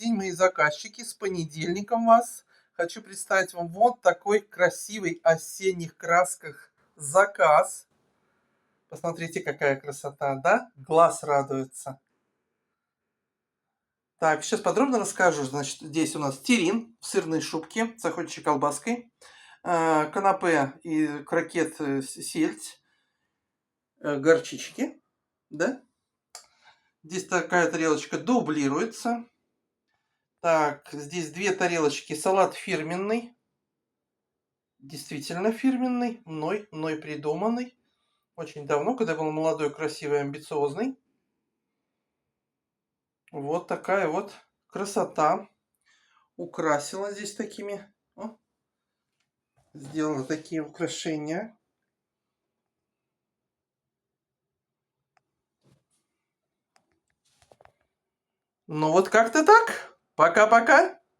день, мои заказчики. С понедельником вас. Хочу представить вам вот такой красивый осенних красках заказ. Посмотрите, какая красота, да? Глаз радуется. Так, сейчас подробно расскажу. Значит, здесь у нас терин в сырной шубке с охотничьей колбаской, канапе и крокет сельдь, горчички, да? Здесь такая тарелочка дублируется. Так, здесь 2 тарелочки салат фирменный. Действительно фирменный, мной придуманный. Очень давно, когда был молодой, красивый, амбициозный. Вот такая вот красота. Украсила здесь такими. Сделала такие украшения. Ну вот как-то так. Пока-пока.